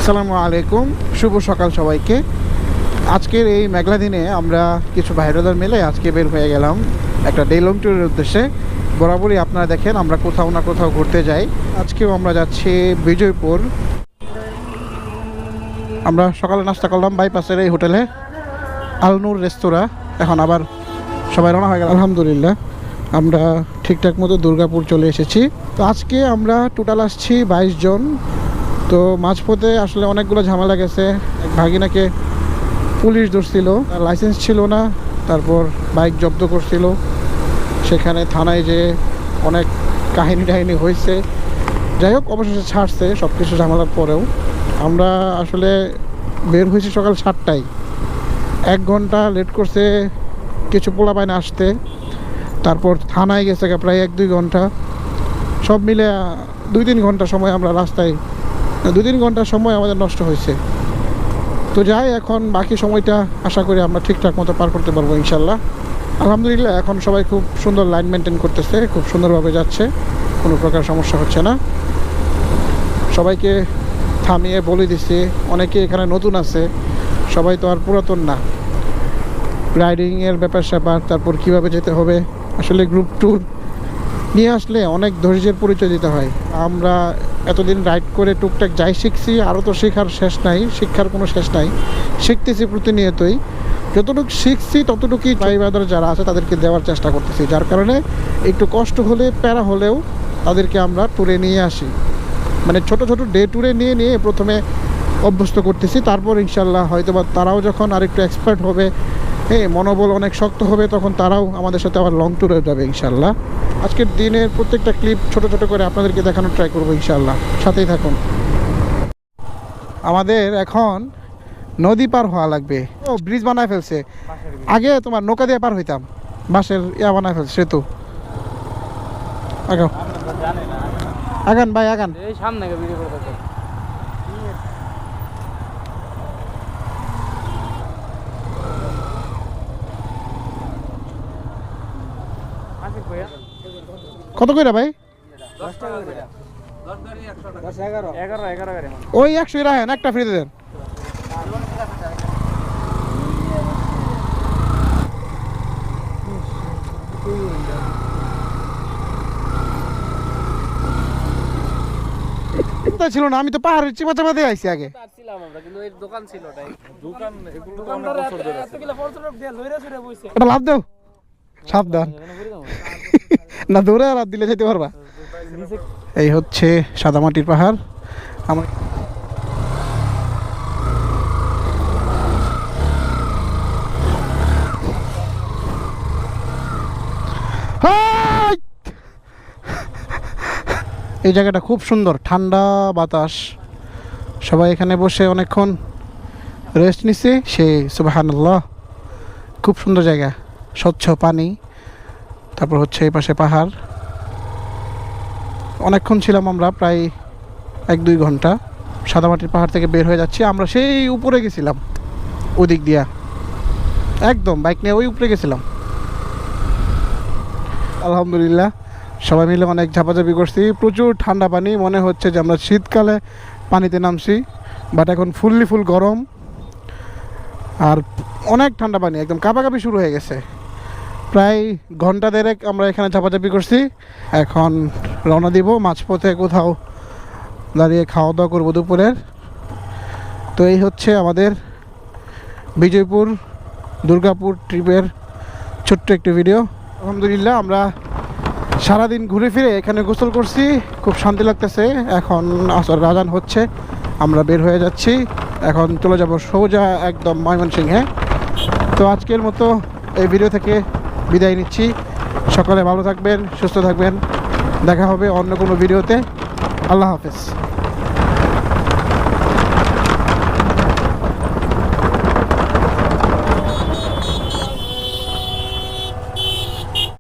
আসসালামু আলাইকুম, শুভ সকাল সবাইকে। আজকের এই মেঘলা দিনে আমরা কিছু ভাইরাদার মিলে আজকে বের হয়ে গেলাম একটা ডে লং ট্যুরের উদ্দেশ্যে। বরাবরই আপনারা দেখেন আমরা কোথাও না কোথাও ঘুরতে যাই। আজকেও আমরা যাচ্ছি বিজয়পুর। আমরা সকালে নাস্তা করলাম বাইপাসের এই হোটেলে, আলনুর রেস্তোরাঁ। এখন আবার সবাই রওনা হয়ে গেল। আলহামদুলিল্লাহ আমরা ঠিকঠাক মতো দুর্গাপুর চলে এসেছি। তো আজকে আমরা টোটাল আসছি 22 জন। তো মাঝপথে আসলে অনেকগুলো ঝামেলা গেছে। এক ভাগিনাকে পুলিশ ধরছিল, তার লাইসেন্স ছিল না, তারপর বাইক জব্দ করছিল। সেখানে থানায় যে অনেক কাহিনী হয়েছে। যাই হোক, অবশেষে ছাড়ছে সব কিছু ঝামেলার পরেও। আমরা আসলে বের হয়েছি সকাল 7টায়, 1 ঘন্টা লেট করছে কিছু পোলাপাইনে আসতে। তারপর থানায় গেছে প্রায় 1-2 ঘন্টা, সব মিলে 2-3 ঘন্টা সময় আমরা রাস্তায়, 2-3 ঘন্টা সময় আমাদের নষ্ট হয়েছে। তো যাই, এখন বাকি সময়টা আশা করি আমরা ঠিকঠাক মতো পার করতে পারবো ইনশাল্লাহ। আলহামদুলিল্লাহ এখন সবাই খুব সুন্দর লাইন মেনটেন করতেছে, খুব সুন্দরভাবে যাচ্ছে, কোনো প্রকার সমস্যা হচ্ছে না। সবাইকে থামিয়ে বলে দিচ্ছি, অনেকে এখানে নতুন আছে, সবাই তো আর পুরাতন না। রাইডিংয়ের ব্যাপার স্যাপার, তারপর কীভাবে যেতে হবে, আসলে গ্রুপ ট্যুর নিয়ে আসলে অনেক ধৈর্যের পরিচয় দিতে হয়। আমরা এতদিন রাইড করে টুকটাক যাই শিখছি, আরও তো শেখার শেষ নাই, শিক্ষার কোনো শেষ নাই, শিখতেছি প্রতিনিয়তই। যতটুকু শিখছি ততটুকুই ড্রাইভার যারা আছে তাদেরকে দেওয়ার চেষ্টা করতেছি, যার কারণে একটু কষ্ট হলে, প্যারা হলেও তাদেরকে আমরা ট্যুরে নিয়ে আসি। মানে ছোট ছোট ডে ট্যুরে নিয়ে প্রথমে অভ্যস্ত করতেছি। তারপর ইনশাল্লাহ হয়তোবা তারাও যখন আরেকটু এক্সপার্ট হবে, মনোবল অনেক শক্ত হবে, তখন তারাও আমাদের সাথে আবার লং ট্যুরে যাবে ইনশাল্লাহ। আজকের দিনের প্রত্যেকটা ক্লিপ ছোট ছোট করে আপনাদেরকে দেখানোর ট্রাই করবো ইনশাল্লাহ, সাথেই থাকুন। আমাদের এখন নদী পার হওয়া লাগবে। ও ব্রিজ বানায় ফেলছে, আগে তোমার নৌকা দিয়ে পার হইতাম, বাঁশের বানায় ফেলছে সেতু। আগান ভাই আগান, সামনে কত কইরা ভাই? ওই 100 রাখেন, একটা ফ্রিতে দেন। ছিল না, আমি তো পাহাড়ের চিপা চাপা দিয়ে আইছি আগে। এটা লাভ দাও, সাবধান না দৌড়ে আর দিলে যেতে পারবা। এই হচ্ছে সাদামাটির পাহাড়। আমার এই জায়গাটা খুব সুন্দর, ঠান্ডা বাতাস, সবাই এখানে বসে অনেকক্ষণ রেস্ট নিচ্ছে। সে সুবহানাল্লাহ, খুব সুন্দর জায়গা, স্বচ্ছ পানি, তারপর হচ্ছে এই পাশে পাহাড়। অনেকক্ষণ ছিলাম আমরা, প্রায় 1-2 ঘন্টা সাদামাটির পাহাড় থেকে বের হয়ে যাচ্ছি। আমরা সেই উপরে গেছিলাম, ওদিক দিয়া একদম বাইক নিয়ে ওই উপরে গেছিলাম। আলহামদুলিল্লাহ সবাই মিলে অনেক ঝাপাঝাপি করছি, প্রচুর ঠান্ডা পানি, মনে হচ্ছে যে আমরা শীতকালে পানিতে নামছি, বাট এখন ফুল গরম আর অনেক ঠান্ডা পানি, একদম কাঁপাকাঁপি শুরু হয়ে গেছে। প্রায় ঘন্টা দেড়েক আমরা এখানে ঝাপাঝাপি করছি। এখন রওনা দিব, মাঝপথে কোথাও দাঁড়িয়ে খাওয়া দাওয়া করবো দুপুরের। তো এই হচ্ছে আমাদের বিজয়পুর দুর্গাপুর ট্রিপের ছোট্ট একটি ভিডিও। আলহামদুলিল্লাহ আমরা সারাদিন ঘুরে ফিরে এখানে গোসল করছি, খুব শান্তি লাগতেছে। এখন আসর আজান হচ্ছে, আমরা বের হয়ে যাচ্ছি, এখন চলে যাব সোজা একদম ময়মনসিংহে। তো আজকের মতো এই ভিডিও থেকে বিদায় নিচ্ছি। সকলে ভালো থাকবেন, সুস্থ থাকবেন, দেখা হবে অন্য কোনো ভিডিওতে। আল্লাহ হাফেজ।